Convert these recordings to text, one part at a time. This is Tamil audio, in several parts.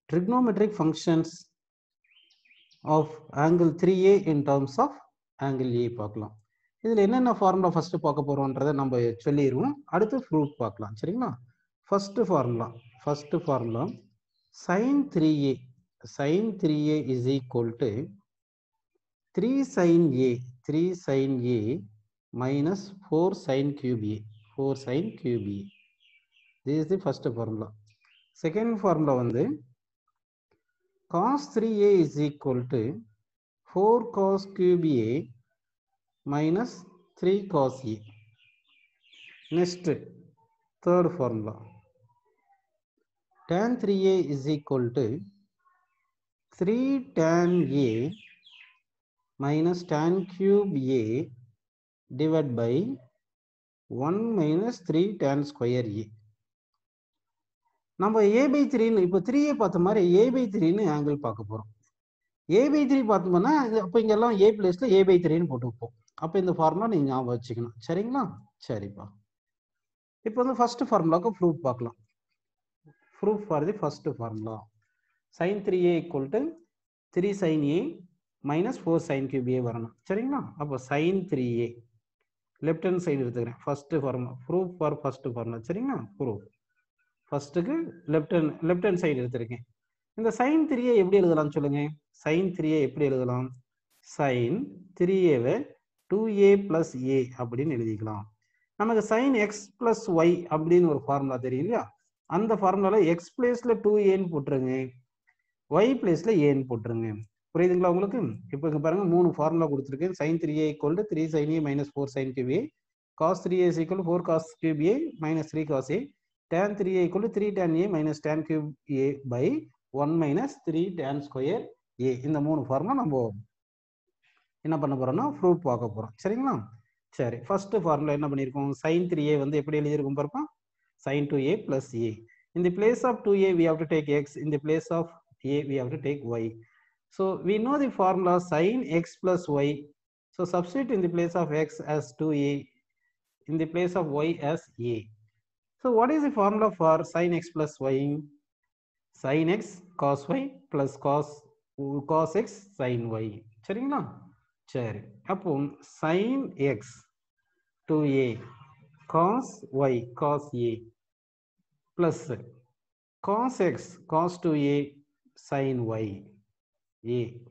trigonometric functions of angle 3A in terms of angle A பார்க்கலாம். இதில் என்னென்ன ஃபார்முலா ஃபர்ஸ்ட் பார்க்க போறோம்ன்றதை நம்ம சொல்லிடுவோம். அடுத்து ப்ரூஃப் பார்க்கலாம். சரிங்களா? First formula sin 3A is equal to 3 sin A minus 4 sin cube A. This is the first formula. Second formula வந்து cos 3A is equal to 4 cos cube A minus 3 cos A. Next, third formula. Tan 3A is equal to 3 tan A minus tan cube A divided by 1 minus 3 tan square A. நம்ம A by 3 இப்போ 3A பார்த்த மாதிரி A by 3 ஆங்கிள் பார்க்க போறோம். A by 3 பார்த்தோம்னா அப்போ இங்கெல்லாம் A பிளேஸ்ல A by 3 போட்டுப்போம். அப்போ இந்த ஃபார்முலா நீங்க ஞாபகம் வச்சுக்கணும். சரிங்களா? சரிப்பா. இப்போ வந்து ஃபர்ஸ்ட் ஃபார்முலாக்கு ப்ரூஃப் பார்க்கலாம். Proof for the first formula. Sin 3A equal to 3 sin A minus 4 sin cube A வரணும். சரிங்களா? அப்போ sin 3A left hand side எடுத்துக்கிறேன். First formula. Proof for first formula. சரிங்களா? Proof. ஃபர்ஸ்ட்டுக்கு லெஃப்ட் ஹேண்ட் சைடு எடுத்திருக்கேன். இந்த sin 3A எப்படி எழுதலாம் சொல்லுங்க? sin 3A எப்படி எழுதலாம்? sin 3A 2A plus A அப்படின்னு எழுதிக்கலாம். நமக்கு sin x plus y அப்படின்னு ஒரு ஃபார்முலா தெரியும் இல்லையா? அந்த ஃபார்முலால x பிளேஸ்ல 2a போட்டுருங்க, y பிளேஸ்ல a போட்டுருங்க. புரியுதுங்களா உங்களுக்கு? இப்போ இங்க பாருங்க மூணு ஃபார்முலா கொடுத்துருக்கேன். sin 3a equal to 3 sin a minus 4 sin cube a, cos 3a is equal to 4 cos cube a minus 3 cos a, tan 3a equal to 3 tan a minus tan cube a by 1 minus 3 tan square a. இந்த மூணு ஃபார்முலா நம்ம என்ன பண்ண போறோம்னா ப்ரூஃப் பார்க்க போறோம். சரிங்களா? சரி, ஃபர்ஸ்ட் ஃபார்முலா என்ன பண்ணிருக்கோம்? sin 3a வந்து எப்படி எழுதிருக்கோம் பாருப்பா? sin 2a plus a. In the place of 2a we have to take x, in the place of a we have to take y. So we know the formula sin x plus y. So substitute in the place of x as 2a, in the place of y as a. So what is the formula for sin x plus y? Sin x cos y plus cos x sin y. சரிங்களா? சரி, அப்போ sin x 2a cos y cos a plus cos x cos 2a sin y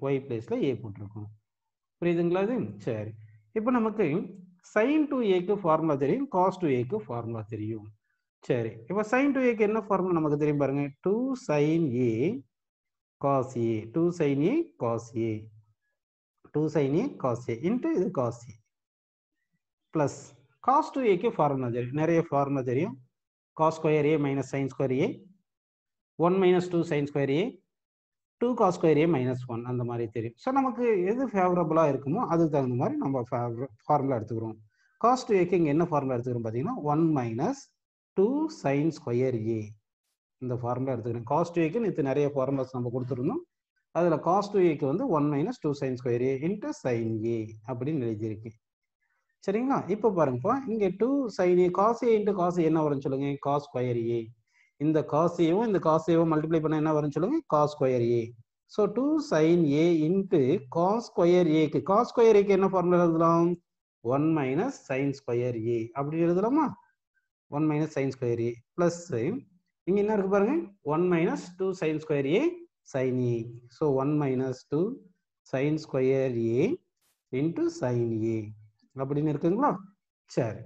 y பிளேஸ்ல a போட்டிருக்கோம். புரியுதுங்களா இது? சரி, இப்போ நமக்கு sin 2a க்கு ஃபார்முலா தெரியும், cos 2a க்கு ஃபார்முலா தெரியும். சரி, இப்போ sin 2a க்கு என்ன ஃபார்முலா நமக்கு தெரியும் பாருங்க? 2 sin a cos a, 2 sin a cos a, 2 sin a cos a into இது cos a plus cos 2a க்கு ஃபார்முலா தெரியும், நிறைய ஃபார்முலா தெரியும். cos square a minus sin square a, 1 minus 2 sin square a, 2 cos square a minus 1 அந்த மாதிரி தெரியும். ஸோ நமக்கு எது ஃபேவரபுளா இருக்குமோ அதுக்கு தகுந்த மாதிரி நம்ம ஃபார்முலா எடுத்துக்கிறோம். cos 2a க்கு இங்கே என்ன ஃபார்முலா எடுத்துக்கிறோம் பார்த்தீங்கன்னா 1 minus 2 sin square a இந்த ஃபார்முலா எடுத்துக்கிறோம். cos 2a க்கு நேற்று நிறைய ஃபார்முலாஸ் நம்ம கொடுத்துருந்தோம். அதில் cos 2a க்கு வந்து 1 minus 2 sin square a into sin a அப்படின்னு எழுதியிருக்கு. சரிங்களா? இப்போ பாருங்கப்பா, இங்க 2 sin a cos a into cos a என்ன வரும்னு சொல்லுங்க? cos square a. இந்த cos a-வும் இந்த cos a-வும் மல்டிப்ளை பண்ண என்ன வரும்னு சொல்லுங்க? cos square a. So 2 sin a into cos square a க்கு cos square a க்கு என்ன ஃபார்முலா எழுதலாம்? 1 minus sin square a அப்படி எழுதலாமா? 1 minus sin square a plus இங்க என்ன இருக்கு பாருங்க? 1 minus 2 sin square a sin a. So 1 minus 2 sin square a into sin a அப்படின்னு இருக்குங்களா? சரி,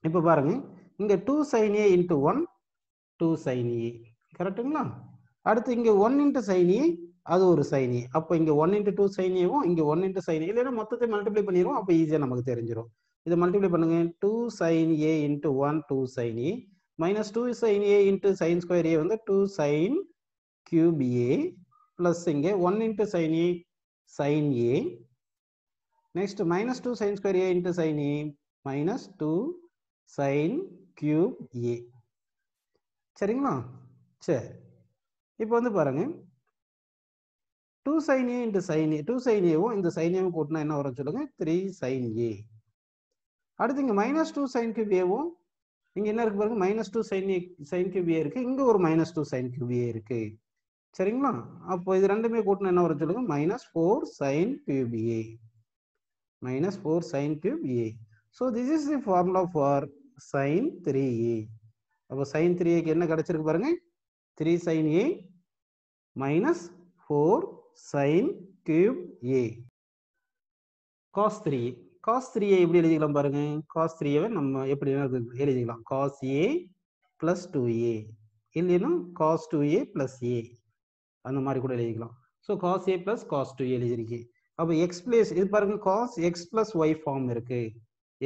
இப்போ பாருங்க இங்க 2 sin a into 1 2 sin a கரெக்ட்டுங்களா? அடுத்து இங்க 1 into sin a அது ஒரு sin a. அப்போ இங்க 1 into 2 sin a-வும் இங்க 1 into sin a இல்லைன்னா மொத்தத்தை மல்டிப்ளை பண்ணிடுவோம். அப்போ ஈஸியா நமக்கு தெரிஞ்சிடும். இதை மல்டிப்ளை பண்ணுங்க. 2 sin a into 1 2 sin a minus 2 sin a into sin square a வந்து 2 sin cube a plus இங்க 1 into sin a sin a. Next minus 2 sin square a into sin a minus 2 sin cube a. சரிங்களா? சரி, இப்போ வந்து பாருங்க 2 sin a into sin a, 2 sin a-வும் இந்த sin a-வும் கூட்டினா என்ன வரும் சொல்லுங்க? 3 sin a. அடுத்து இங்க minus 2 sin cube a-வும் இங்க என்ன இருக்கு பாருங்க? minus 2 sin cube a இருக்கு, இங்க ஒரு minus 2 sin cube a இருக்கு. சரிங்களா? அப்போ இது ரெண்டுமே கூட்டினா என்ன வரும் சொல்லுங்க? -4 sin cube a. -4 sin cube a. So this is the formula for sin 3a. அப்போ sin 3a க்கு என்ன கிடைச்சிருக்கு பாருங்க? 3 sin a -4 sin cube a. cos 3a. cos 3a எப்படி எழுதிக்கலாம் பாருங்க? cos 3a நம்ம எப்படி எழுதிக்கலாம்? cos a plus 2a. இல்லைன்னா cos 2a plus a. அந்த மாதிரி கூட எழுதிக்கலாம். So cos a plus cos 2a எழுதிருக்கு. அப்போ x பிளேஸ் இது பாருங்க, cos x plus y form இருக்கு.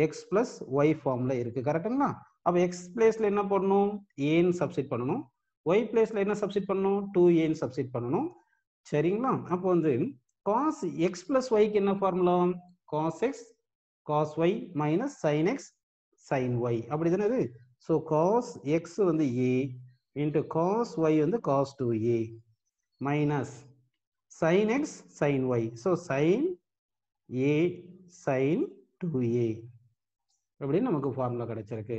x plus y ஃபார்ம்ல இருக்கு. கரெக்டுங்களா? அப்போ x பிளேஸ்ல என்ன பண்ணணும்? a-ன்னு சப்ஸ்டிட் பண்ணணும். y பிளேஸ்ல என்ன சப்ஸ்டிட் பண்ணணும்? 2a-ன்னு சப்ஸ்டிட் பண்ணணும். சரிங்களா? அப்போ வந்து cos x plus y-க்கு என்ன formula? cos x cos y minus sin x sin y. அப்படி தானே இது? ஸோ cos x வந்து a into cos y வந்து cos 2a minus sin x sin y. So sin a sin 2a அப்படின்னு நமக்கு ஃபார்முலா கிடைச்சிருக்கு.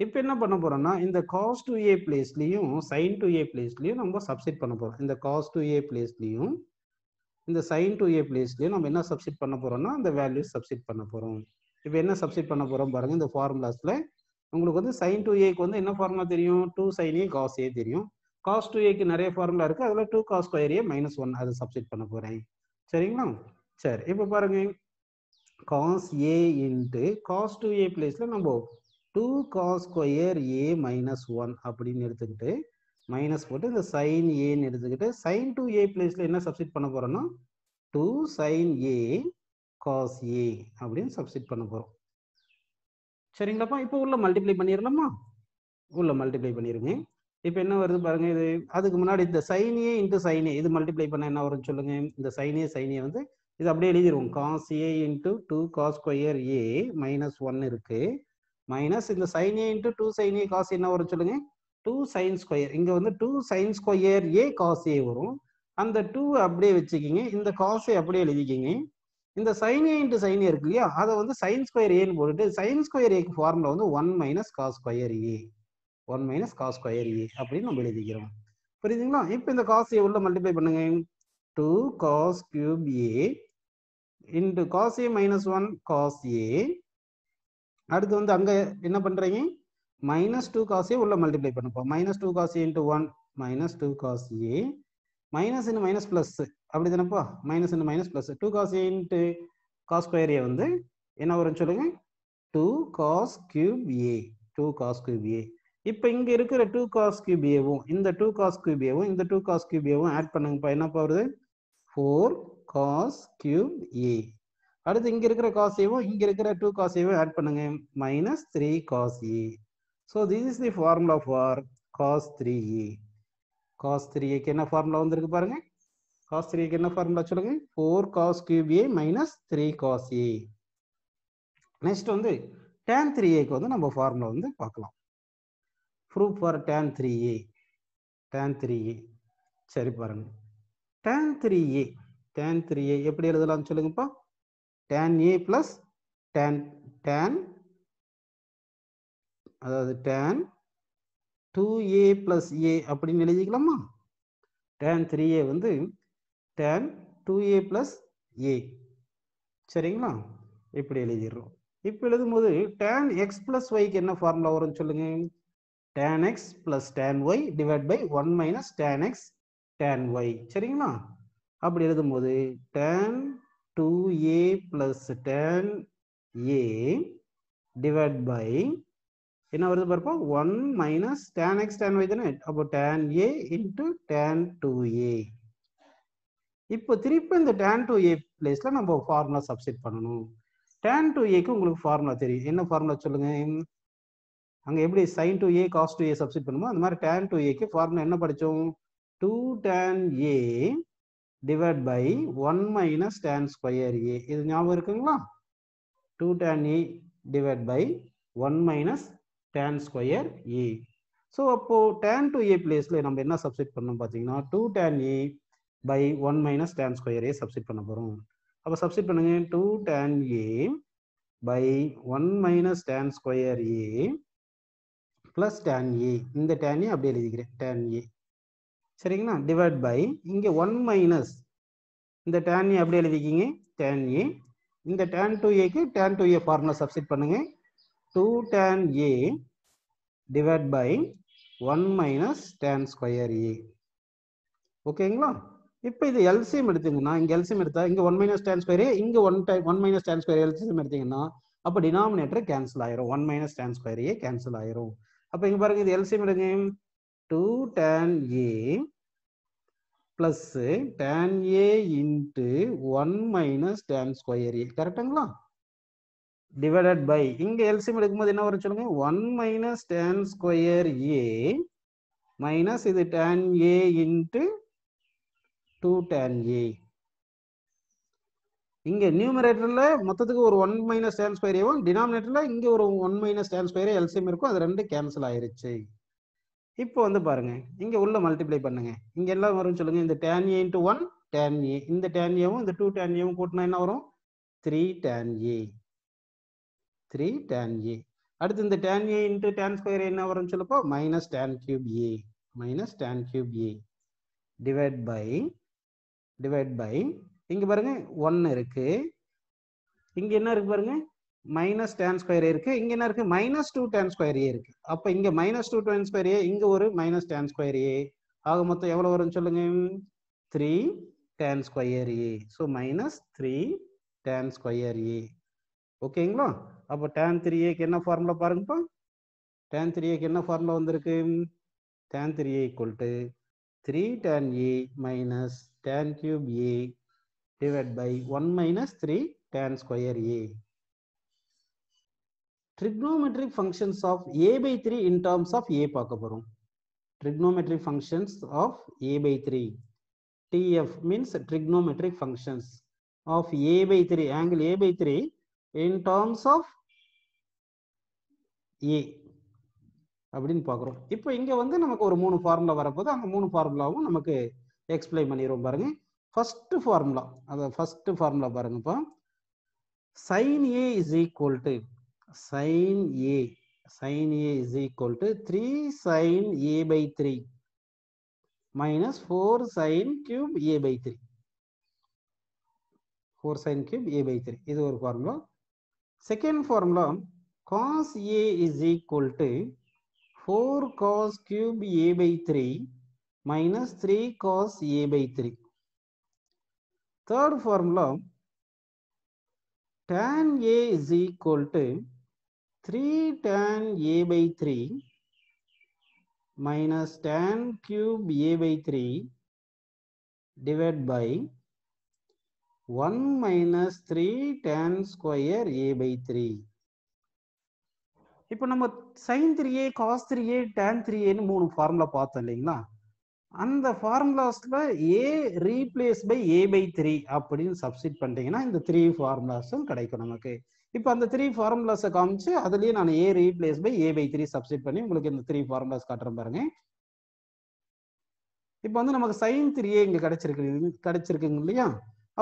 இப்போ என்ன பண்ண போறோம்னா இந்த cos 2a பிளேஸ்லயும் sin 2a பிளேஸ்லயும் நம்ம சப்ஸ்டிட் பண்ண போறோம். இந்த cos 2a பிளேஸ்லயும் இந்த sin 2a பிளேஸ்லயும் நம்ம என்ன சப்ஸ்டிட் பண்ண போறோம்னா அந்த வேல்யூ சப்ஸ்டிட் பண்ண போறோம். இப்போ என்ன சப்ஸ்டிட் பண்ண போறோம் பாருங்க. இந்த ஃபார்முலாஸ்ல உங்களுக்கு வந்து sin 2a-க்கு வந்து என்ன ஃபார்முலா தெரியும்? 2 sin a cos a தெரியும். cos 2a-க்கு நிறைய ஃபார்முலா இருக்கு. அதுல 2 cos square a -1 அதை சப்ஸ்டிட் பண்ண போறேன். சரிங்களா? சரி, இப்போ பாருங்க cos a into cos 2a பிளேஸ்ல நம்ம 2 cos square a -1 அப்படின்னு எடுத்துக்கிட்டு மைனஸ் போட்டு இந்த sin a-ன்னு எடுத்துக்கிட்டு sin 2a பிளேஸ்ல என்ன சப்ஸ்டிட் பண்ண போறோம்னா 2 sin a cos a அப்படின்னு சப்ஸ்டிட் பண்ண போறோம். சரிங்களாப்பா? இப்போ உள்ள மல்டிப்ளை பண்ணிடலாமா? உள்ள மல்டிப்ளை பண்ணிருங்க. இப்போ என்ன வருது பாருங்க. இது அதுக்கு முன்னாடி இந்த sin a into sin a இது மல்டிப்ளை பண்ண என்ன வரும்னு சொல்லுங்க. இந்த sin a வந்து இது அப்படியே எழுதிருவோம். cos a into 2 cos square a -1 இருக்கு. மைனஸ் இந்த sin a into 2 sin a cos என்ன வரும் சொல்லுங்க? 2 sin square. இங்க வந்து 2 sin square a cos a வரும். அந்த 2 அப்படியே வச்சுக்கிங்க. இந்த cos a அப்படியே எழுதிக்கிங்க. இந்த sin a into sin a இருக்கு இல்லையா? அதை வந்து sin square a-ன்னு போட்டுட்டு sin square a-க்கு ஃபார்முலா வந்து 1 minus cos square a. 1 minus cos square a அப்படின்னு நம்ம எழுதிக்கிறோம். புரியுதுங்களா? இப்போ இந்த cos a உள்ள மல்டிப்ளை பண்ணுங்க. 2 cos cube a into cos a -1 cos a. அடுத்து வந்து அங்க என்ன பண்றீங்க? -2 cos a உள்ள மல்டிப்ளை பண்ணுப்போம். -2 cos a into 1 -2 cos a minus into minus plus அப்படி தானப்பா? Minus into minus plus 2 cos a into cos square a வந்து என்ன வரும் சொல்லுங்க? 2 cos cube a. 2 cos cube a. இப்போ இங்க இருக்கிற 2 cos cube a-வும் இந்த 2 cos cube a-வும் இந்த 2 cos cube a-வும் ஆட் பண்ணுங்கப்பா. என்னப்பா வருது? 4 cos cube a. அடுத்து இங்க இருக்கிற cos a-வும் இங்க இருக்கிற 2 cos a-வும் ஆட் பண்ணுங்க. -3 cos a. So this is the formula for cos 3a. cos 3a-க்கு என்ன ஃபார்முலா வந்திருக்கு பாருங்க. cos 3a-க்கு என்ன ஃபார்முலா சொல்லுங்க? 4 cos cube a -3 cos a. Next வந்து tan 3a-க்கு வந்து நம்ம ஃபார்முலா வந்து பார்க்கலாம். proof for tan 3a. tan 3a சரி பாருங்க. tan 3a எப்படி எழுதலாம் சொல்லுங்கப்பா? tan a plus tan அதாவது tan 2a plus a அப்படின்னு எழுதிக்கலாமா? tan 3a வந்து tan 2a plus a. சரிங்களா? இப்படி எழுதிடுறோம். இப்போ எழுதும்போது tan x plus y-க்கு என்ன ஃபார்முலா வரும்னு சொல்லுங்க? tan x plus tan y divided by 1 minus tan x tan y. சரிங்களா? அப்படி எழுதும்போது tan 2a plus tan a divided by என்ன வருது பாருப்பா? 1 minus tan x tan y தானே? அப்போ tan a into tan 2a. இப்போ திருப்பி இந்த tan 2a பிளேஸ்ல நம்ம ஃபார்முலா சப்ஸ்டிட் பண்ணணும். tan 2a-க்கு உங்களுக்கு ஃபார்முலா தெரியும். என்ன ஃபார்முலா சொல்லுங்க? அங்க எப்படி sin 2a cos 2a substitute பண்ணுமோ அந்த மாதிரி tan 2a-க்கு ஃபார்முலா என்ன படிச்சோம்? 2 tan a divided by 1 minus tan square a. இது ஞாபகம் இருக்குங்களா? 2 tan a divided by 1 minus tan square a. So அப்போ tan 2a பிளேஸ்ல நம்ம என்ன சப்ஸ்டிட் பண்ணணும் பார்த்தீங்கன்னா 2 tan a by 1 minus tan square a substitute பண்ண போறோம். அப்போ சப்ஸ்டிட் பண்ணுங்க. 2 tan a by 1 minus tan square a plus tan a. இந்த tan a அப்படியே எழுதிக்கிறேன். tan a சரிங்களா? டிவைட் பை இங்க 1 மைனஸ் இந்த tan a அப்படியே எழுதிக்கிங்க tan a. இந்த tan 2a க்கு tan 2a ஃபார்முலா சப்ஸ்டிட் பண்ணுங்க. 2 tan a divide by 1 minus tan square a. ஓகேங்களா? இப்போ இது எல்சிஎம் எடுத்தீங்கன்னா இங்க எல்சிஎம் எடுத்தா இங்க 1 மைனஸ் tan ஸ்கொயர் a இங்க 1 மைனஸ் tan ஸ்கொயர் எல்சிஎம் எடுத்தீங்கன்னா அப்ப டினாமினேட்டர் கேன்சல் ஆயிரும். 1 minus tan square a cancel ஆயிரும். அப்ப இங்க பாருங்க இது எல்சிஎம் எடுங்க. 2 tan a plus tan a into 1 minus tan square a. கரெக்டுங்களா? டிவைடட் பை இங்க எல்சிஎம் எடுக்கும்போது என்ன வரும் சொல்லுங்க? 1 minus tan square a minus இது tan a into 2 tan a. இங்க நியூமரேட்டர்ல மொத்தத்துக்கு ஒரு 1 மைனஸ் tan ஸ்கொயர் a, டினாமினேட்டர்ல இங்க ஒரு 1 மைனஸ் tan ஸ்கொயர் எல்சிஎம் இருக்கும். அது ரெண்டு கேன்சல் ஆயிருச்சு. இப்போ வந்து பாருங்க இங்க உள்ள மல்டிப்ளை பண்ணுங்க. இங்க எல்லாம் வரும் சொல்லுங்க? இந்த tan a into 1 tan a, இந்த tan a வும் இந்த 2 tan a வும் கூட்டினா என்ன வரும்? 3 tan a. 3 tan a. அடுத்து இந்த tan a into tan square என்ன வரும் சொல்லப்போ? Minus tan cube a. Minus tan cube a. Divide by இங்க பாருங்க 1 இருக்கு. இங்க என்ன இருக்கு பாருங்க? மைனஸ் tan ஸ்கொயர் இருக்கு. இங்க என்ன இருக்கு? மைனஸ் 2 tan ஸ்கொயர் a இருக்கு. அப்ப இங்க மைனஸ் 2 tan ஸ்கொயர் a, இங்க ஒரு மைனஸ் tan ஸ்கொயர் a. ஆக மொத்தம் எவ்வளவு வரும்னு சொல்லுங்க? 3 tan square a. So minus 3 tan square a. ஓகேங்களா? அப்போ tan 3a க்கு என்ன ஃபார்முலா பாருங்கப்பா? tan 3a க்கு என்ன ஃபார்முலா வந்திருக்கு? tan 3a equal to 3 tan a minus tan cube a divided by 1 minus 3 tan square a. Trigonometric functions of a by 3 in terms of a பார்க்க போறோம். Trigonometric functions of a by 3. TF means trigonometric functions of a by 3, angle a by 3 in terms of a அப்படின்னு பார்க்குறோம். இப்போ இங்க வந்து நமக்கு ஒரு 3 ஃபார்முலா வரப்போது. அந்த 3 ஃபார்முலாவும் நமக்கு எக்ஸ்பிளைன் பண்ணிடுவோம் பாருங்க. ஃபர்ஸ்ட் ஃபார்முலா, அத ஃபர்ஸ்ட் ஃபார்முலா பாருங்கப்பா. sin a is equal to sin a is equal to 3 sin a by 3 minus 4 sin cube a by 3. 4 sin cube a by 3. இது ஒரு formula. Second formula cos a is equal to 4 cos cube a by 3 minus 3 cos a by 3. Third formula tan a is equal to 3 tan a by 3 minus tan cube a by 3 divided by 1 minus 3 tan square a by 3. இப்போ நம்ம sin 3a cos 3a tan 3a ன்னு 3 ஃபார்முலா பார்த்தோம் இல்லைங்களா? அந்த ஃபார்முலாஸ்ல a replace by a by 3 அப்படின்னு சப்ஸ்டிட் பண்ணிட்டீங்கன்னா இந்த 3 ஃபார்முலாஸும் கிடைக்கும் நமக்கு. இப்போ அந்த 3 ஃபார்முலாஸை காமிச்சு அதுலயே நான் a replace by a by 3 substitute பண்ணி உங்களுக்கு இந்த 3 ஃபார்முலாஸ் காட்டுறேன் பாருங்க. இப்போ வந்து நமக்கு sin 3a இங்க கிடைச்சிருக்குங்க இல்லையா?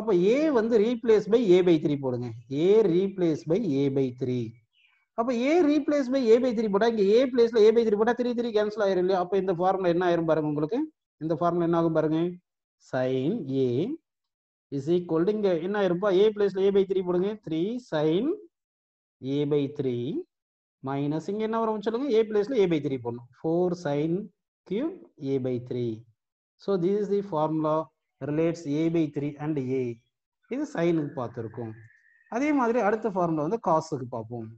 அப்போ a வந்து ரீப்ளேஸ் பை a by 3 போடுங்க. a replace by a by 3. அப்ப a replace by a by 3 போட்டா இங்க a பிளேஸ்ல a by 3 போட்டா 3 3 கேன்சல் ஆயிரும் இல்லையா? அப்ப இந்த ஃபார்முலா என்ன ஆயிரும் பாருங்க உங்களுக்கு. இந்த ஃபார்முலா என்ன ஆகும் பாருங்க. sin a is equal to இங்க என்ன ஆயிருப்பா? a பிளேஸ்ல a by 3 போடுங்க. 3 sin a by 3 மைனஸ் இங்க என்ன வரும் சொல்லுங்க? a பிளேஸ்ல a by 3 போடணும். 4 sin cube a by 3. So this is the formula relates a by 3 and a. இது சைனுக்கு பார்த்துருக்கோம். அதே மாதிரி அடுத்த ஃபார்முலா வந்து காஸுக்கு பார்ப்போம்.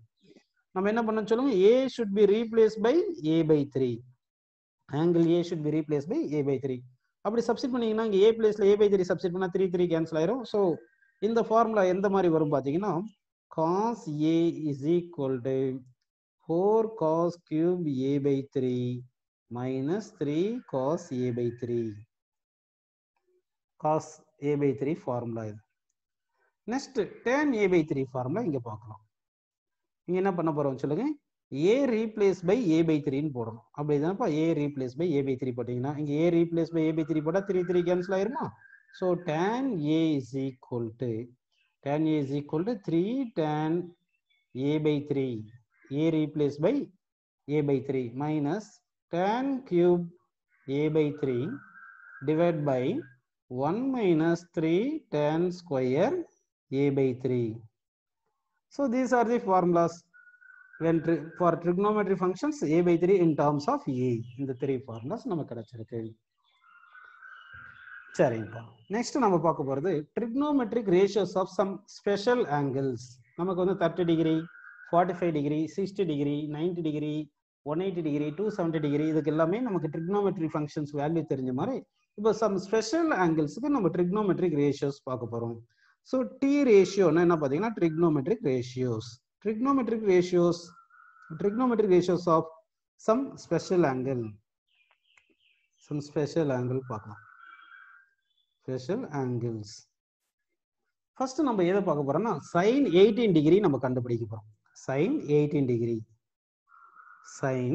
நம்ம என்ன பண்ண சொல்லுங்க? a should be replaced by a by 3. angle a should be replaced by a by 3. அப்படி சப்ஸ்டிட் பண்ணீங்கன்னா இங்க a பிளேஸ்ல a by 3 சப்ஸ்டிட் பண்ணா 3 3 கேன்சல் ஆயிரும். ஸோ இந்த ஃபார்முலா எந்த மாதிரி வரும் பாத்தீங்கன்னா cos a is equal to 4 cos cube a by 3 minus 3 cos a by 3. cos a by 3 formula இது. Next tan a by 3 formula இங்க பார்க்கலாம். இங்க என்ன பண்ண போறோம் சொல்லுங்க? a replace by a by 3 ன்னு போடணும். அப்படி தானப்பா a replace by a by 3 போட்டீங்கன்னா இங்க a replace by a by 3 போட்டா 3 3 கேன்சல் ஆயிருமா? So tan a is equal to 3 tan a by 3 a replace by a by 3 minus tan cube a by 3 divide by 1 minus 3 tan square a by 3. So these are the formulas when for trigonometry functions a by 3 in terms of a. இந்த 3 formulas நமக்கு கிடைச்சிருக்கு. சரிங்கப்பா. நெக்ஸ்ட் நம்ம பார்க்க போறது trigonometric ratios of some special angles. நமக்கு வந்து 30 degree, 45 degree, 60 degree, 90 degree, 180 degree, 270 degree, இதுக்கு எல்லாமே நமக்கு trigonometry functions வேல்யூ தெரிஞ்ச மாதிரி இப்போ some special angles-க்கு நம்ம trigonometric ratios பார்க்க போறோம். So T ratio என்ன பாத்தீங்கன்னா trigonometric ratios. Trigonometric ratios of some special angle. Some special angle பார்க்கலாம். Special angles. First நம்ம எதை பார்க்க போறோம்னா sin 18 டிகிரி நம்ம கண்டுபிடிக்க போறோம். Sin 18 degree. Sin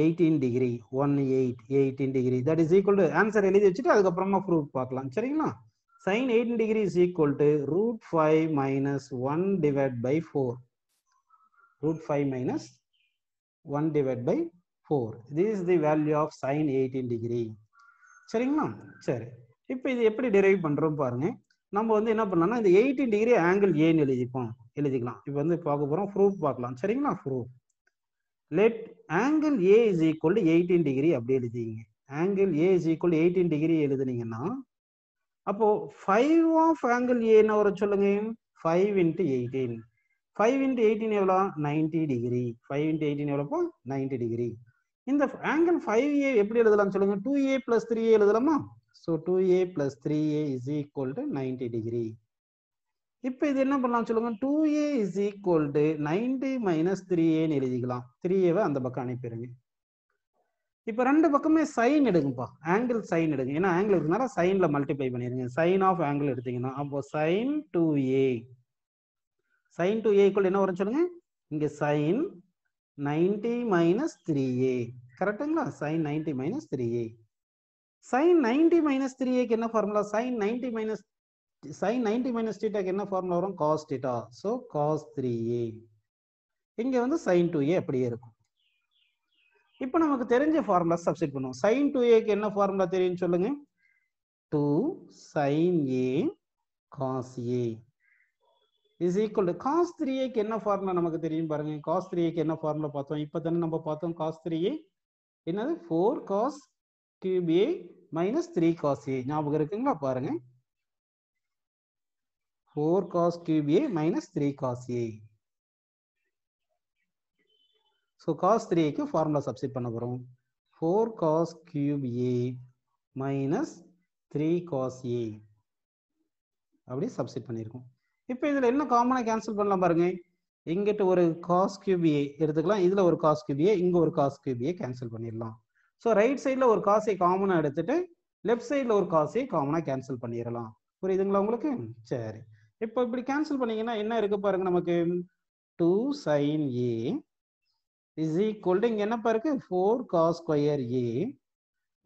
18 degree 18 degree that is equal to answer எழுதி வச்சுட்டு அதுக்கப்புறமா proof பார்க்கலாம். சரிங்களா? Sin 18 degree is equal to root 5 minus 1 divided by 4. Root 5 minus 1 divided by 4. This is the value of sin 18 degree. சரிங்களா? சரி. இப்போ இது எப்படி derive பண்றோம் பாருங்க. நம்ம வந்து என்ன பண்ணலாம்னா இந்த 18 டிகிரி ஆங்கிள் ஏன்னு எழுதிக்கலாம். இப்போ வந்து பார்க்க போறோம் proof பார்க்கலாம். சரிங்களா? proof. Let angle A is equal to 18 degree அப்படி எழுதிங்க. Angle A is equal to 18 degree எழுதுனீங்கன்னா அப்போ 5 of angle A என்ன வர சொல்லுங்க 5 into 18 5 into 18 எவ்வளோ 90 degree 5 into 18 எவ்வளோப்போ 90 degree இந்த angle 5A எப்படி எழுதலாம் சொல்லுங்க 2A plus 3A எழுதலாமா so 2A plus 3A is equal to 90 degree இப்போ இது என்ன பண்ணலாம் சொல்லுங்க 2A is equal to 90 minus 3A ன்னு எழுதிக்கலாம் 3A அந்த பக்கம் அனுப்பிடுங்க இப்போ ரெண்டு பக்கமே சைன் எடுங்கப்பா ஆங்கிள் சைன் எடுங்க ஏன்னா ஆங்கிள் இருக்கனால சைன்ல மல்டிப்ளை பண்ணிருங்க சைன் ஆஃப் ஆங்கிள் எடுத்தீங்கன்னா அப்போ sin 2A sin 2A equal என்ன வரும் சொல்லுங்க இங்க sin 90 minus 3A கரெக்ட்டுங்களா sin 90 minus 3A sin 90 minus 3A க்கு என்ன ஃபார்முலா sin 90 minus theta க்கு என்ன ஃபார்முலா வரும் cos theta so cos 3A இங்க வந்து sin 2A அப்படியே இருக்கும் இப்போ நமக்கு தெரிஞ்ச ஃபார்முலா சப்ஸ்டிட் பண்ணுவோம் sin 2A க்கு என்ன ஃபார்முலா தெரியும் சொல்லுங்க 2 sin A cos A is equal to cos 3A க்கு என்ன ஃபார்முலா நமக்கு தெரியும் பாருங்க cos 3A க்கு என்ன ஃபார்முலா பார்த்தோம் இப்போதானே நம்ம பார்த்தோம் cos 3A என்னது 4 cos cube A minus 3 cos A ஞாபகம் இருக்குங்களா பாருங்க 4 cos cube A minus 3 cos A So cos 3A க்கு formula substitute பண்ண போறோம் 4 cos cube A minus 3 cos A அப்படி substitute பண்ணிருக்கோம் இப்போ இதுல என்ன காமனா கேன்சல் பண்ணலாம் பாருங்க இங்கிட்ட ஒரு cos cube A எடுத்துக்கலாம் இதுல ஒரு cos cube A இங்க ஒரு cos cube A கேன்சல் பண்ணிடலாம் சோ ரைட் சைடுல ஒரு cos A காமனா எடுத்துட்டு லெஃப்ட் சைடுல ஒரு cos A காமனா கேன்சல் பண்ணிரலாம் புரியுதுங்களா உங்களுக்கு சரி இப்போ இப்படி கேன்சல் பண்ணீங்கன்னா என்ன இருக்கு பாருங்க நமக்கு 2 sin A is equal to இங்க என்னப்பா இருக்கு 4 cos square A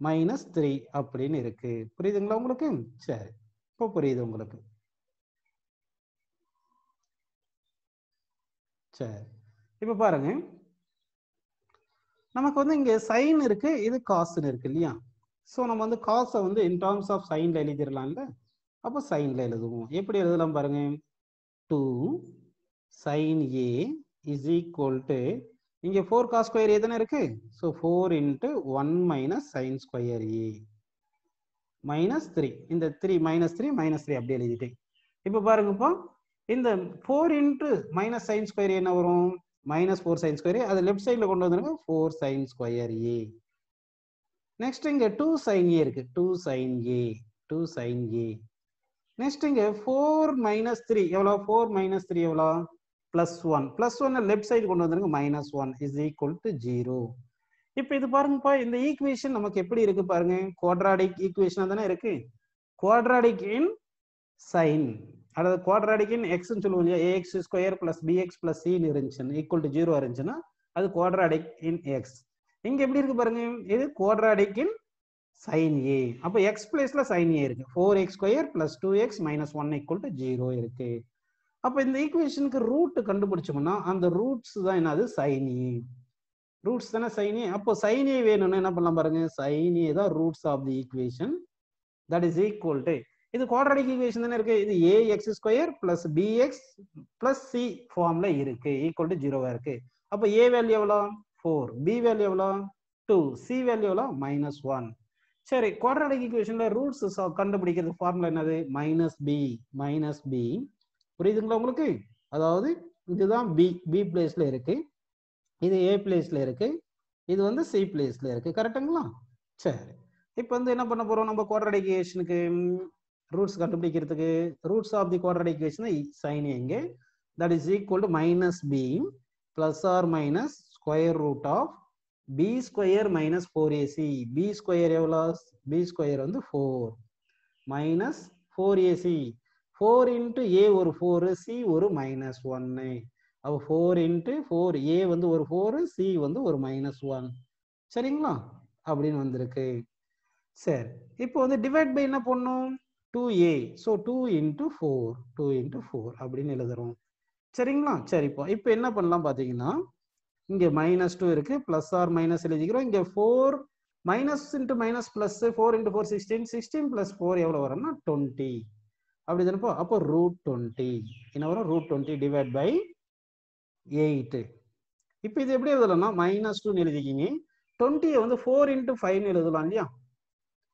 minus 3 அப்படின்னு இருக்கு புரியுதுங்களா உங்களுக்கு சரி இப்போ புரியுது உங்களுக்கு சரி இப்போ பாருங்க நமக்கு வந்து இங்க sin இருக்கு இது cos இருக்கு இல்லையா சோ நம்ம வந்து cos வந்து in terms of sin ல எழுதிரலாம்ல அப்போ sin ல எழுதுவோம் எப்படி எழுதலாம் பாருங்க 2 sin A is equal to இங்க 4 cos square A தானே இருக்கு so 4 into 1 minus sin square A minus 3 இந்த 3 minus 3 அப்படியே எழுதிட்டேன் இப்போ பாருங்கப்பா இந்த 4 into minus sin square A என்ன வரும் minus 4 sin square A அது லெஃப்ட் சைடுல கொண்டு வந்துருங்க 4 sin square A நெக்ஸ்ட் இங்க 2 sin A இருக்கு 2 sin A நெக்ஸ்ட் இங்க 4 minus 3 எவ்வளவு 4 minus 3 எவ்வளவு plus 1 லெஃப்ட் சைடு கொண்டு வந்துருங்க -1 is equal to 0 இப்போ இது பாருங்கப்பா இந்த ஈக்குவேஷன் நமக்கு எப்படி இருக்கு பாருங்க குவாட்ராடிக் ஈக்குவேஷனா தானே இருக்கு குவாட்ராடிக் இன் sin அதாவது குவாட்ராடிக் இன் x ன்னு சொல்லுவோம் இல்லையா ax² + bx + c ன்னு இருந்துச்சுன்னா ஈக்குவல் டு 0 இருந்துச்சுன்னா அது குவாட்ராடிக் இன் x இங்க எப்படி இருக்கு பாருங்க இது குவாட்ராடிக் இன் sin A அப்ப x பிளேஸ்ல sin A இருக்கு 4x² + 2x - 1 = 0 இருக்கு அப்ப இந்த ஈக்குவேஷனுக்கு ரூட் கண்டுபிடிச்சோம்னா அந்த ரூட்ஸ் தான் என்னது sin A ரூட்ஸ் தானே sin A அப்போ sin A வேணும்னா என்ன பண்ணலாம் பாருங்க sin A தான் roots of the equation that is equal to இது குவாட்ராட்டிக் ஈக்குவேஷன் தானே இருக்கு. இது ax square plus bx plus c ஃபார்ம்ல இருக்கு, ஈக்குவல் டு 0வா இருக்கு. அப்ப a வேல்யூ எவ்வளோ 4, b வேல்யூ எவ்வளோ 2, c வேல்யூ எவ்வளோ -1. சரி, குவாட்ராட்டிக் ஈக்குவேஷன்ல ரூட்ஸ் கண்டுபிடிக்கிறது ஃபார்முலா என்னது மைனஸ் பி. புரியுதுங்களா உங்களுக்கு? அதாவது இதுதான் பி பிளேஸ்ல இருக்கு, இது ஏ பிளேஸ்ல இருக்கு, இது வந்து சி பிளேஸ்ல இருக்கு. கரெக்டுங்களா? சரி, இப்போ வந்து என்ன பண்ண போறோம் நம்ம குவாட்ராட்டிக் ஈக்குவேஷனுக்கு ரூட்ஸ் கண்டுபிடிக்கிறதுக்கு roots of the quadratic equation sign எங்க that is equal to minus B plus or minus square root of b square minus 4ac. b square எவ்வளோ? b ஸ்கொயர் வந்து 4 மைனஸ் 4ac. 4 இன்ட்டு a ஒரு 4, c ஒரு -1. அப்போ 4 இன்ட்டு 4, a வந்து ஒரு 4, c வந்து ஒரு -1. சரிங்களா? அப்படின்னு வந்திருக்கு. சரி, இப்போ வந்து டிவைட் பை என்ன பண்ணும் 2a. ஸோ 2 இன்ட்டு 4 அப்படின்னு எழுதுறோம். சரிங்களா? சரிப்பா, இப்போ என்ன பண்ணலாம் பார்த்தீங்கன்னா இங்கே -2 இருக்கு, பிளஸ் ஆர் மைனஸ் எழுதிக்கிறோம். இங்கே 4 minus into minus plus 4 into 4 16 plus 4 எவ்வளோ வரும்னா 20. அப்படி தானப்போ? அப்போ √20 என்ன வரும்? √20 டிவைட் பை 8. இப்போ இது எப்படி எழுதலாம்னா -2 எழுதிக்கிங்க, 20 வந்து 4 இன்ட்டு 5 எழுதலாம் இல்லையா?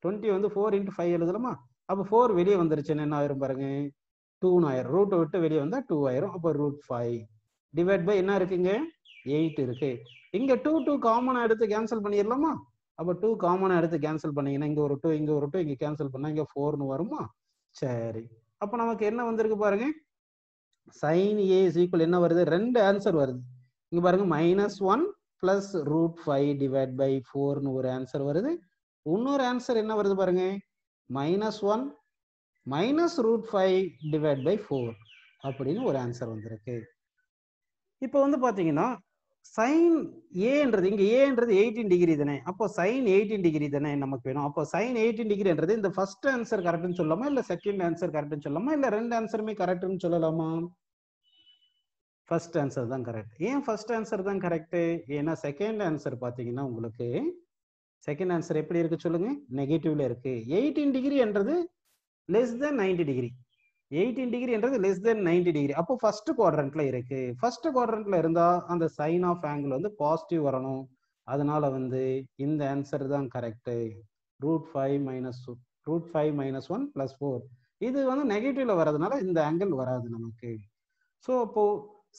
20 வந்து 4 இன்ட்டு 5 எழுதலாமா? அப்போ 4 வெளியே வந்துருச்சுன்னு என்ன ஆயிரும் பாருங்க 2 ஆயிரும். ரூட்டை விட்டு வெளியே வந்தா 2 ஆயிரும். அப்போ √5 டிவைட் பை என்ன இருக்குங்க 8 இருக்கு. இங்க 2 காமனா எடுத்து கேன்சல் பண்ணிடலாமா? அப்ப 2 காமனா எடுத்து கேன்சல் பண்ணீங்கன்னா இங்க ஒரு 2 இங்க ஒரு 2 இங்க கேன்சல் பண்ணா இங்க 4ன்னு வருமா? சரி, அப்ப நமக்கு என்ன வந்திருக்கு பாருங்க sin a is equal என்ன வருது? ரெண்டு ஆன்சர் வருது. இங்க பாருங்க -1 பிளஸ் √5 டிவைட் பை 4ன்னு ஒரு ஆன்சர் வருது. இன்னொரு ஆன்சர் என்ன வருது பாருங்க -1 மைனஸ் √5 டிவைட் பை 4 அப்படின்னு ஒரு ஆன்சர் வந்திருக்கு. இப்போ வந்து பாத்தீங்கன்னா சைன் ஏன்றது இங்க ஏன்றது 18 டிகிரி தானே, அப்போ சைன் 18 டிகிரி தானே நமக்கு வேணும். அப்போ சைன் 18 டிகிரின்றது இந்த ஃபர்ஸ்ட் ஆன்சர் கரெக்ட்னு சொல்லலாமா, இல்ல செகண்ட் ஆன்சர் கரெக்ட்னு சொல்லலாமா, இல்ல ரெண்டு ஆன்சருமே கரெக்ட்னு சொல்லலாமா? ஃபர்ஸ்ட் ஆன்சர் தான் கரெக்ட். ஏன் ஃபர்ஸ்ட் ஆன்சர் தான் கரெக்ட்? ஏன்னா செகண்ட் ஆன்சர் பாத்தீங்கன்னா உங்களுக்கு செகண்ட் ஆன்சர் எப்படி இருக்கு சொல்லுங்க, நெகட்டிவ்ல இருக்கு. 18 டிகிரி என்றது லெஸ் தென் 90 டிகிரி, 18 டிகிரி என்றது லெஸ் தென் 90 டிகிரி. அப்போ ஃபர்ஸ்ட் குவாட்ரண்ட்ல இருக்கு. ஃபர்ஸ்ட் குவாட்ரண்ட்ல இருந்தா அந்த சைன் ஆஃப் ஆங்கிள் வந்து பாசிட்டிவ் வரணும். அதனால வந்து இந்த ஆன்சர் தான் கரெக்ட். √5 மைனஸ் 1 பிளஸ் 4 இது வந்து நெகட்டிவ்ல வர்றதுனால இந்த ஆங்கிள் வராது நமக்கு. ஸோ அப்போ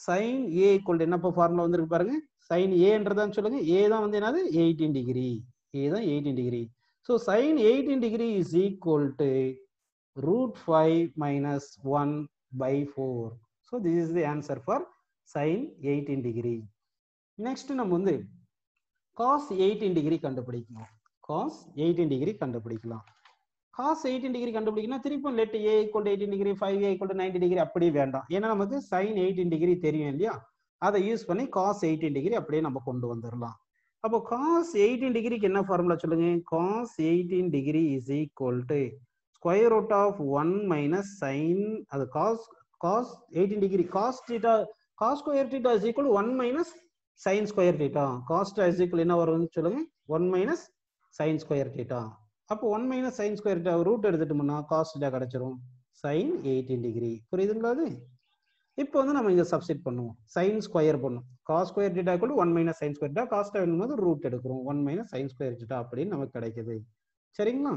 சைன் ஏ ஈக்குவல் என்னப்போ ஃபார்முலா வந்துருக்கு பாருங்க, சைன் ஏன்றதான் சொல்லுங்க, ஏ தான் வந்து என்னது 18 டிகிரி, ஏ தான் 18 degree. So sine 18 degree is equal to √5 minus 1 by 4. So this is the answer for sin 18 degree. Next நம்ம வந்து cos 18 degree கண்டுபிடிக்கணும். cos 18 degree கண்டுபிடிக்கலாம். cos 18 degree கண்டுபிடிக்கணும் திருப்பி let a equal to 18 degree 5a equal to 90 degree அப்படி வேண்டாம். ஏன்னா நமக்கு sin 18 degree தெரியும் இல்லையா, அதை யூஸ் பண்ணி cos 18 degree அப்படியே நம்ம கொண்டு வந்துடலாம். அப்போ cos 18 டிகிரிக்கு என்ன ஃபார்முலா சொல்லுங்க? cos 18 degree is equal to square root of 1 minus sin அது cos 18 degree cos theta cos square theta is equal to 1 minus sin square theta. cos theta is equal என்ன வரும்னு சொல்லுங்க 1 minus sin square theta. அப்போ 1 minus sin square theta root எடுத்துட்டோம்னா cos theta கிடைச்சிரும் sin 18 degree. புரியுதுங்களா? அது இப்போ வந்து நம்ம இங்க சப்ஸ்டிட் பண்ணுவோம், sin ஸ்கொயர் பண்ணும், cos square theta equal to 1 minus sin square theta, cos theta வேணும்போது ரூட் எடுக்கிறோம் 1 minus sin square theta அப்படின்னு நமக்கு கிடைக்குது. சரிங்களா?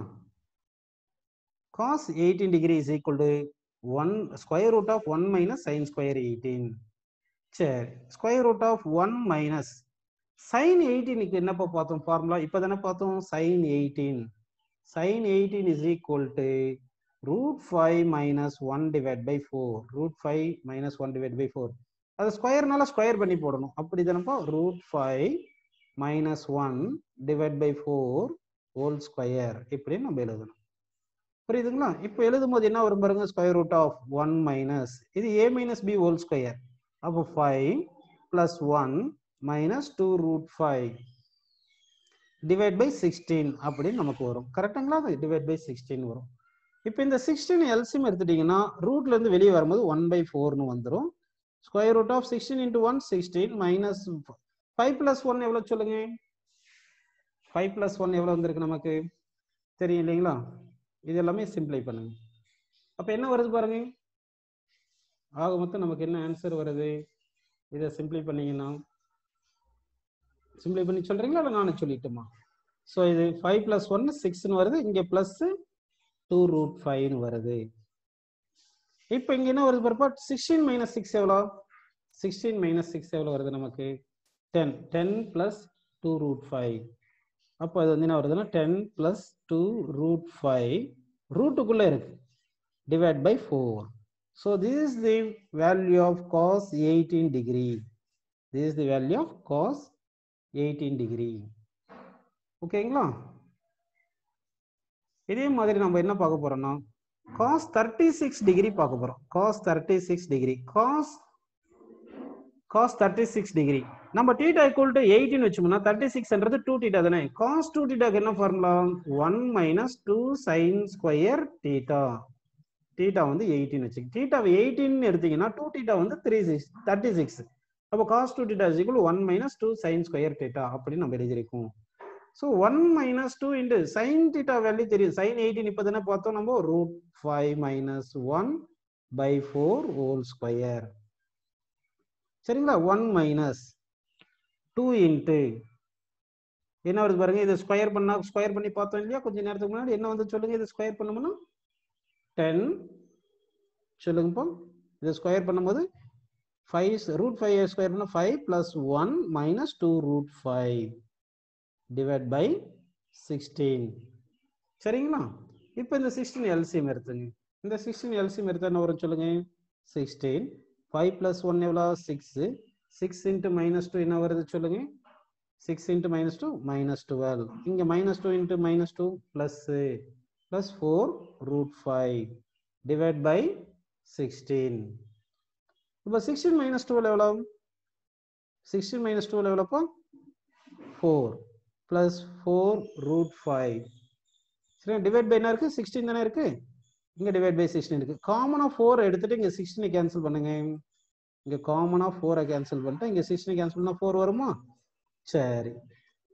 cos 18 degree is equal to 1 square root of 1 minus sin square 18. சரி, square root of 1 minus sin 18 என்னப்பா பார்த்தோம் ஃபார்முலா? இப்பதானே பார்த்தோம் sin 18. sin 18 is equal to √5 minus 1 divided by 4. √5 minus 1 divided by 4. அது ஸ்கொயர்னால ஸ்கொயர் பண்ணி போடணும். அப்படி தானப்பா √5 minus 1 divided by 4 whole square இப்படி நம்ம எழுதணும். புரியுதுங்களா? இப்போ எழுதும் போது என்ன வரும் பாருங்க, ஸ்கொயர் ரூட் ஆஃப் 1 மைனஸ் இது a minus b whole square. அப்போ 5 பிளஸ் 1 மைனஸ் 2√5 டிவைட் பை 16 அப்படின்னு நமக்கு வரும். கரெக்டுங்களா? டிவைட் பை 16 வரும். இப்போ இந்த 16 எல்சிஎம் எடுத்துட்டீங்கன்னா ரூட்ல இருந்து வெளியே வரும்போது 1/4ன்னு வந்துடும். Square root of 16 into 1 16 minus 5 plus 1 எவ்வளோ சொல்லுங்க? 5 பிளஸ் 1 எவ்வளோ வந்திருக்கு நமக்கு தெரியும் இல்லைங்களா? இது எல்லாமே சிம்பிளை பண்ணுங்க. அப்ப என்ன வருது பாருங்க. ஆக மொத்தம் நமக்கு என்ன ஆன்சர் வருது? இதை சிம்பிளை பண்ணீங்கன்னா சிம்பிளை பண்ணி சொல்றீங்களா இல்லை நானே சொல்லட்டுமா? ஸோ இது 5 + 1 6ன்னு வருது. இங்கே ப்ளஸ் 2√5 வருது. இப்போ இங்க என்ன வருது பாருப்பா? 16 - 6 எவ்வளோ? 16 - 6 எவ்வளோ வருது நமக்கு? 10. 10 + 2√5. அப்போ அது வந்து என்ன வருதுன்னா 10 + 2√5 ரூட்டுக்குள்ள இருக்கு. Divide by 4. So this is the value of cos 18 degree. This is the value of cos 18 degree. ஓகேங்களா? இதே மாதிரி நம்ம என்ன பார்க்க போறோம்னா cos 36 degree பார்க்க போறோம். cos 36 degree. cos 36 degree. நம்ம θ = 18 வச்சோம்னா 36ன்றது 2θ தானே. cos 2θ க்கு என்ன ஃபார்முலா? 1 - 2 sin square θ. θ வந்து 18 வச்சுக்க. θ 18 எடுத்தீங்கன்னா 2θ வந்து 36. அப்போ cos 2θ = 1 - 2 sin square θ அப்படின்னு நம்ம எழுதியிருக்கோம். ஸோ 1 - 2 into sin θ வேல்யூ தெரியும். sin 18 இப்போ தானே பார்த்தோம் நம்ம. √5 - 1/4 whole square. சரிங்களா? 1 - 2 into என்ன வருது பாருங்க. இதை ஸ்கொயர் பண்ணி பார்த்தோம் இல்லையா கொஞ்ச நேரத்துக்கு முன்னாடி? என்ன வந்து சொல்லுங்க. இதை ஸ்கொயர் பண்ணோம்னா 10 சொல்லுங்கப்பா. இதை ஸ்கொயர் பண்ணும்போது 5 ஸ்கொயர் பண்ணா 5 + 1 - 2√5 divide by 16. சரிங்களா? இப்போ இந்த 16 LCM எடுத்துங்க. இந்த 16 LCM எடுத்தா என்ன வரும் சொல்லுங்க? 16. 5 + 1 எவ்வளோ? 6. 6 × -2 என்ன வருது சொல்லுங்க? 6 × -2 -12. இங்க -2 × -2 + 4√5 divide by 16. இப்போ 16 - 12 எவ்வளோ? 16 - 12 எவ்வளோப்பா? 4 + 4√5. சரி, டிவைட் பை என்ன இருக்கு? 16 தானே இருக்கு. இங்க டிவைட் பை 16 இருக்கு. காமனா 4 எடுத்துட்டு இங்க 16 கேன்சல் பண்ணுங்க. இங்க காமனா 4 கேன்சல் பண்ணிட்டு இங்க 16 கேன்சல் பண்ணா 4 வருமா? சரி,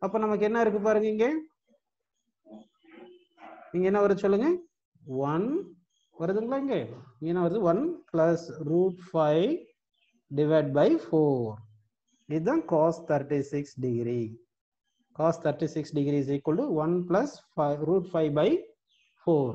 அப்ப நமக்கு என்ன இருக்கு பாருங்க. இங்க என்ன வருது சொல்லுங்க? 1 வருதுங்களா? இங்க என்ன வருது? 1 + √5 divide by 4. இதுதான் cos 36 degree. cos 36 degree is equal to 1 + √5/4.